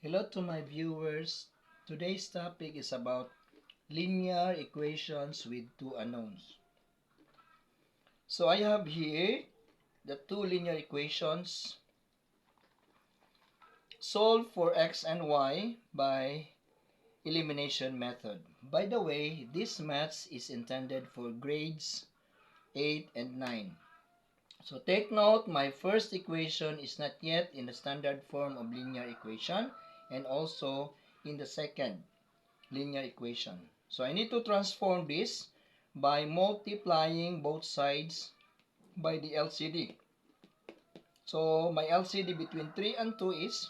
Hello to my viewers. Today's topic is about linear equations with two unknowns. So I have here the two linear equations. Solve for x and y by elimination method. By the way, this maths is intended for grades 8 and 9. So take note, my first equation is not yet in the standard form of linear equation and also in the second linear equation. So I need to transform this by multiplying both sides by the LCD. So my LCD between 3 and 2 is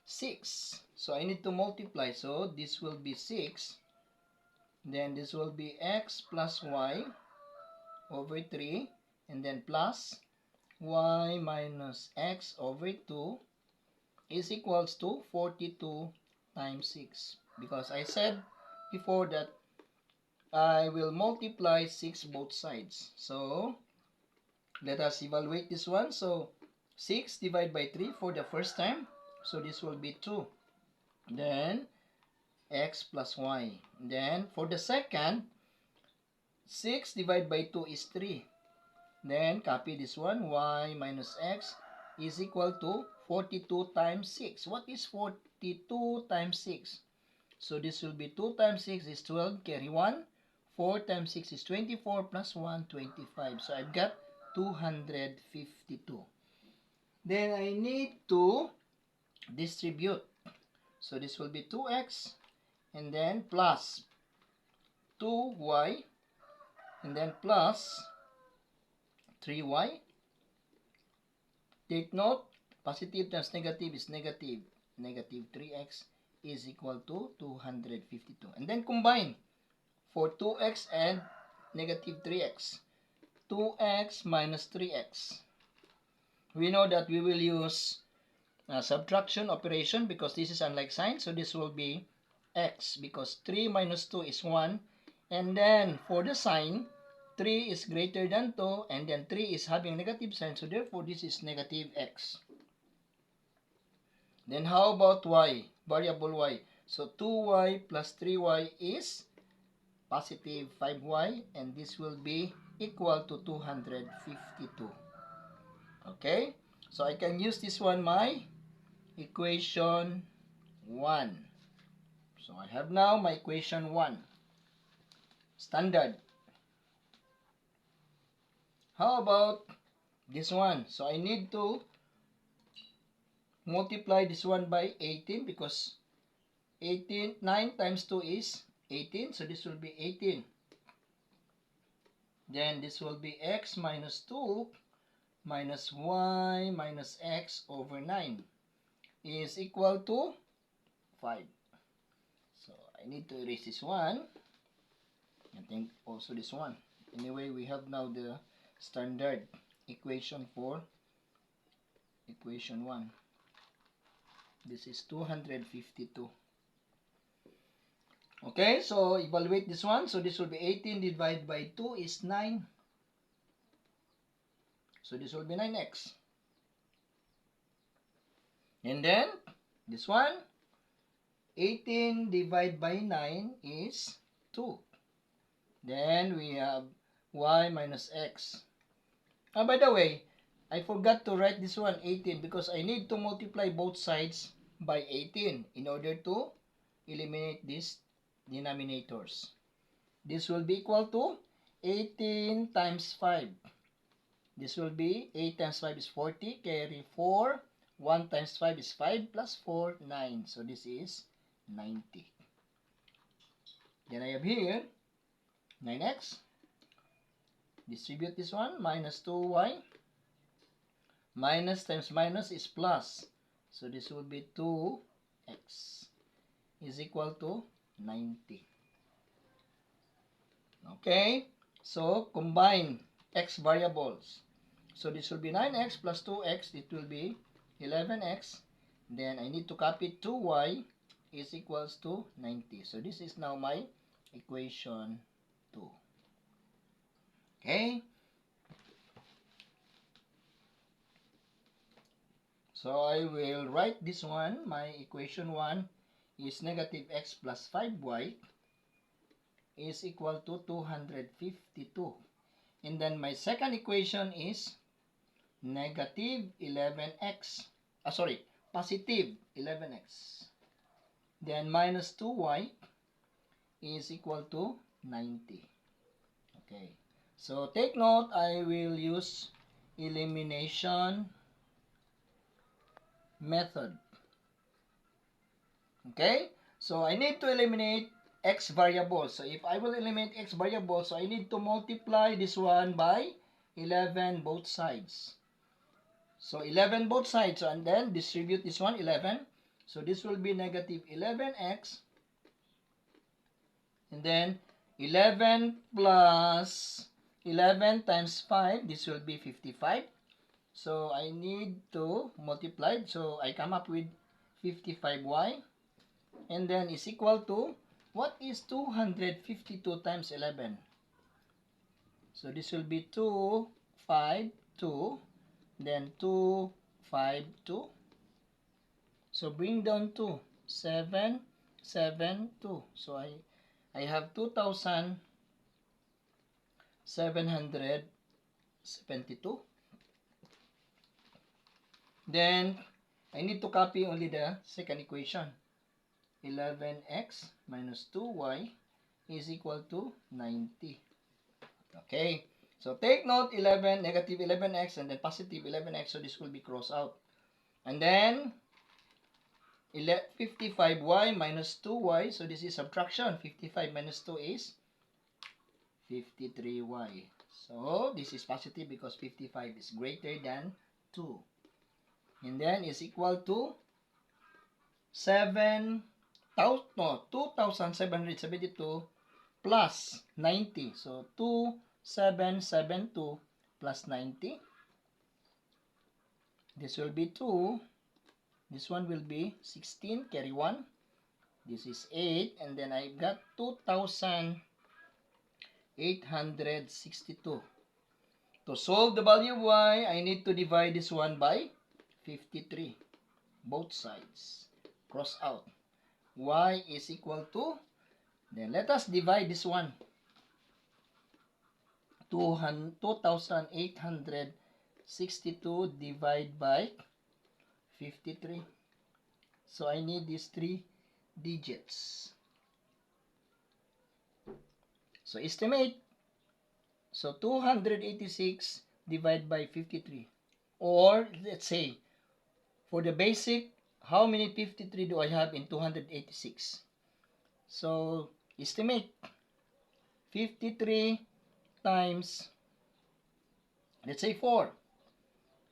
6. So I need to multiply. So this will be 6. Then this will be x plus y over 3. And then plus y minus x over 2 is equals to 42 times 6. Because I said before that I will multiply 6 both sides. So let us evaluate this one. So 6 divided by 3 for the first time. So this will be 2. Then x plus y. Then for the second, 6 divided by 2 is 3. Then copy this one. Y minus x is equal to 42 times 6. What is 42 times 6? So this will be 2 times 6 is 12. Carry 1. 4 times 6 is 24 plus 1, 25. So I've got 252. Then I need to distribute. So this will be 2x and then plus 2y and then plus 3y. Take note, positive times negative is negative. Negative 3x is equal to 252. And then combine for 2x and negative 3x. 2x minus 3x. We know that we will use subtraction operation because this is unlike sign. So this will be x because 3 minus 2 is 1. And then for the sign, 3 is greater than 2 and then 3 is having negative sign. So therefore this is negative x. Then how about y? Variable y. So 2y plus 3y is positive 5y and this will be equal to 252. Okay? So I can use this one, my equation 1. So I have now my equation 1. Standard. How about this one? So I need to multiply this one by 18 because 9 times 2 is 18. So this will be 18. Then this will be x minus 2 minus y minus x over 9 is equal to 5. So I need to erase this one. I think also this one. Anyway, we have now the standard equation for equation 1. This is 252. Okay, so evaluate this one. So this will be 18 divided by 2 is 9. So this will be 9x. And then this one, 18 divided by 9 is 2. Then we have y minus x. By the way, I forgot to write this one 18 because I need to multiply both sides by 18 in order to eliminate these denominators. This will be equal to 18 times 5. This will be 8 times 5 is 40, carry 4. 1 times 5 is 5 plus 4, 9. So this is 90. Then I have here 9x. Distribute this one, minus 2y. Minus times minus is plus. So this will be 2x is equal to 90. Okay, so combine x variables. So this will be 9x plus 2x. It will be 11x. Then I need to copy 2y is equals to 90. So this is now my equation 2. Okay. So I will write this one. My equation 1 is negative x plus 5y is equal to 252. And then my second equation is negative 11x. Positive 11x. Then minus 2y is equal to 90. Okay. So take note, I will use elimination method. Okay? So I need to eliminate x variables. So if I will eliminate x variables, so I need to multiply this one by 11 both sides. So 11 both sides, and then distribute this one 11. So this will be negative 11x. And then 11 plus 11 times 5, this will be 55. So I need to multiply. So I come up with 55y. And then is equal to, what is 252 times 11? So this will be 2, 5, 2. Then 2, 5, 2. So bring down 2. 7, 7, 2. So I have 2,772. Then I need to copy only the second equation. 11x minus 2y is equal to 90. Okay. So take note, 11, negative 11x, and then positive 11x. So this will be crossed out. And then 55y minus 2y. So this is subtraction. 55 minus 2 is 53y. So this is positive because 55 is greater than 2. And then is equal to 2,772 plus 90. So 2,772 plus 90. This will be 2. This one will be 16. Carry 1. This is 8. And then I got 2,862. To solve the value of y, I need to divide this one by 53. Both sides. Cross out. Y is equal to, then let us divide this one. 2,862 divided by 53. So I need these 3 digits. So estimate. So 286 divided by 53. Or let's say, for the basic, how many 53 do I have in 286? So estimate 53 times, let's say 4.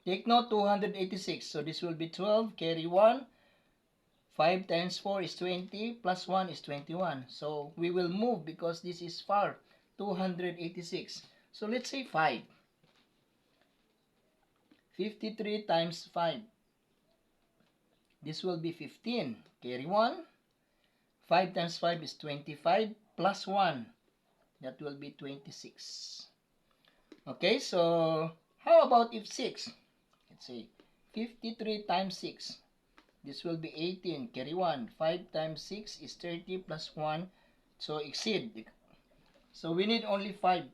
Take note, 286. So this will be 12. Carry 1. 5 times 4 is 20. Plus 1 is 21. So we will move because this is far. 286. So let's say 5. 53 times 5. This will be 15. Carry 1. 5 times 5 is 25. Plus 1. That will be 26. Okay, so how about if 6? Let's say 53 times 6. This will be 18. Carry 1. 5 times 6 is 30 plus 1. So exceed. So we need only 5.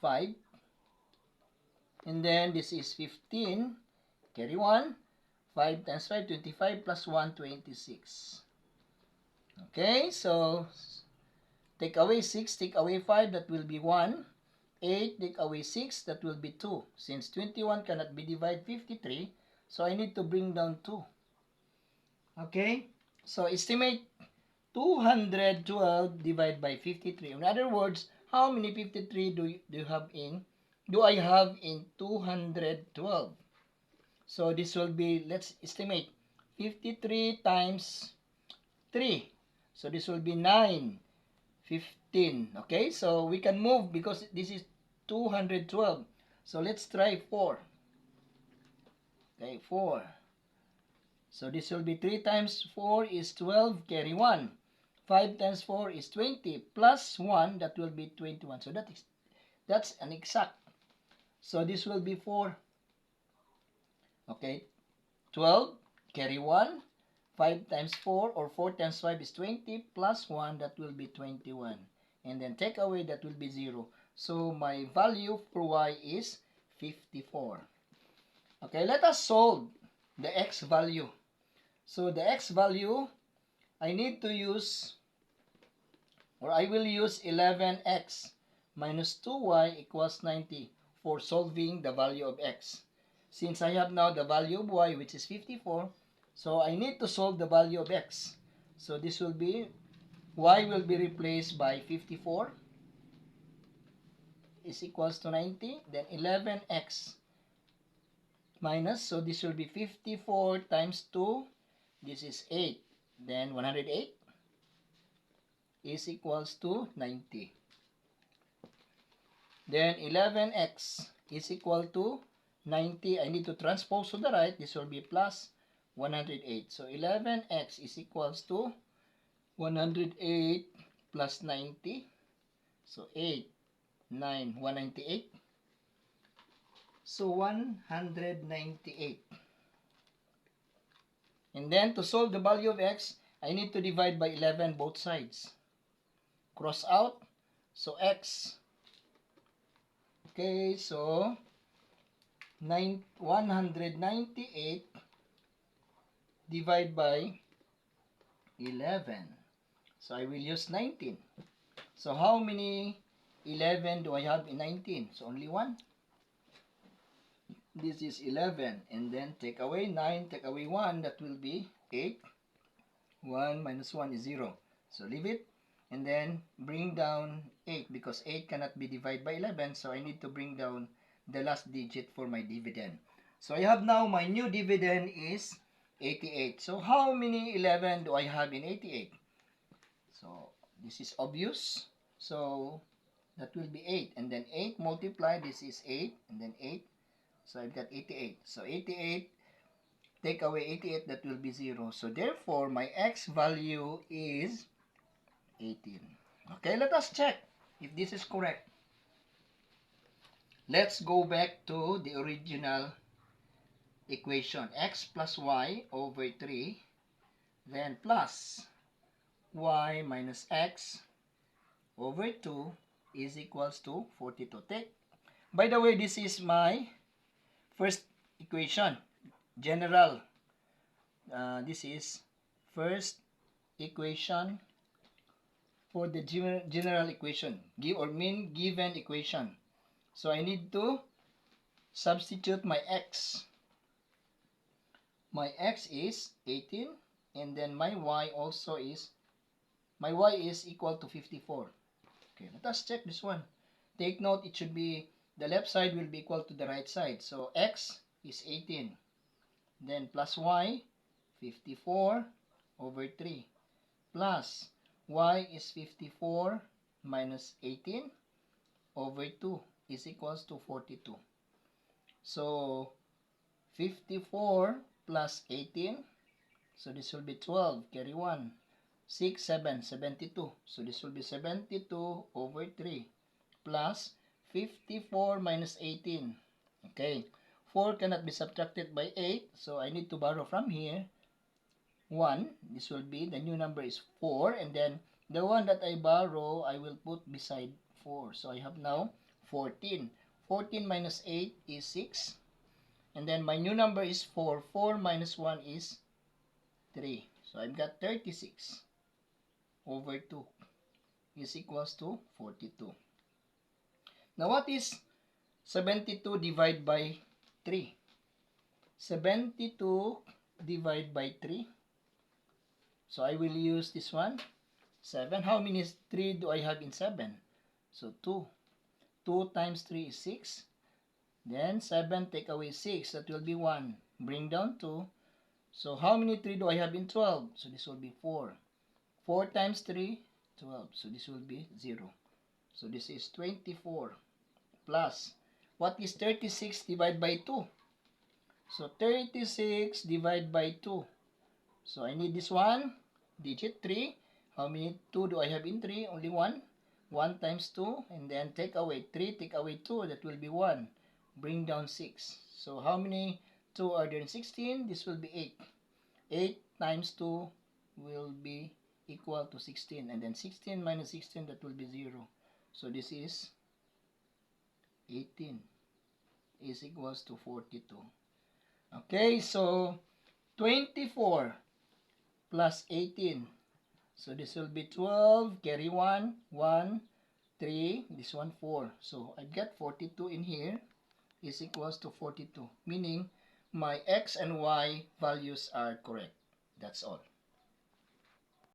5. And then this is 15. Carry 1. 5 times 5, 25 plus 1, 26. Okay, so take away 6, take away 5, that will be 1. 8, take away 6, that will be 2. Since 21 cannot be divided 53, so I need to bring down 2. Okay, so estimate 212 divided by 53. In other words, how many 53 do I have in 212? So this will be, let's estimate, 53 times 3. So this will be 9, 15. Okay, so we can move because this is 212. So let's try 4. Okay, 4. So this will be 3 times 4 is 12, carry 1. 5 times 4 is 20, plus 1, that will be 21. So that's an exact. So this will be 4. Okay, 12, carry 1. 5 times 4 or 4 times 5 is 20 plus 1, that will be 21. And then take away, that will be 0. So my value for y is 54. Okay, let us solve the x value. So the x value, I need to use, or I will use 11x minus 2y equals 90 for solving the value of x. Since I have now the value of y, which is 54, so I need to solve the value of x. So this will be, y will be replaced by 54 is equals to 90. Then 11x minus, so this will be 54 times 2. This is 8. Then 108 is equals to 90. Then 11x is equal to 90. I need to transpose to the right. This will be plus 108. So 11x is equals to 108 plus 90. So 8, 9, 198. So 198. And then to solve the value of x, I need to divide by 11 both sides. Cross out. So x. Okay, so 198 divide by 11. So I will use 19. So how many 11 do I have in 19? So only one. This is 11. And then take away 9, take away 1. That will be 8. 1 minus 1 is 0. So leave it. And then bring down 8 because 8 cannot be divided by 11. So I need to bring down the last digit for my dividend. So I have now my new dividend is 88. So how many 11 do I have in 88? So this is obvious. So that will be 8. And then 8 multiplied, this is 8. And then 8. So I've got 88. So 88, take away 88, that will be 0. So therefore, my x value is 18. Okay, let us check if this is correct. Let's go back to the original equation. X plus y over 3, then plus y minus x over 2 is equals to 42. By the way, this is my first equation. General. This is first equation for the general equation. Given equation. So I need to substitute my x. My x is 18. And then my y also is, my y is equal to 54. Okay, let us check this one. Take note, it should be, the left side will be equal to the right side. So x is 18. Then plus y, 54 over 3. Plus y is 54 minus 18 over 2 is equals to 42. So 54 plus 18. So this will be 12. Carry 1. 6, 7, 72. So this will be 72 over 3 plus 54 minus 18. Okay. 4 cannot be subtracted by 8. So I need to borrow from here 1. This will be, the new number is 4. And then the one that I borrow, I will put beside 4. So I have now 14. 14 minus 8 is 6. And then my new number is 4. 4 minus 1 is 3. So I've got 36 over 2 is equals to 42. Now what is 72 divided by 3? 72 divided by 3. So I will use this one. 7. How many 3 do I have in 7? So 2. 2 times 3 is 6. Then 7 take away 6. That will be 1. Bring down 2. So how many 3 do I have in 12? So this will be 4. 4 times 3, 12. So this will be 0. So this is 24 plus. What is 36 divided by 2? So 36 divided by 2. So I need this one. Digit 3. How many 2 do I have in 3? Only 1. 1 times 2. And then take away 3. Take away 2. That will be 1. Bring down 6. So how many 2 are there in 16. This will be 8. 8 times 2 will be equal to 16. And then 16 minus 16, that will be 0. So this is 18 is equals to 42. Okay, so 24 plus 18. So this will be 12, carry 1, 1, 3, this one 4. So I get 42 in here is equals to 42, meaning my x and y values are correct. That's all.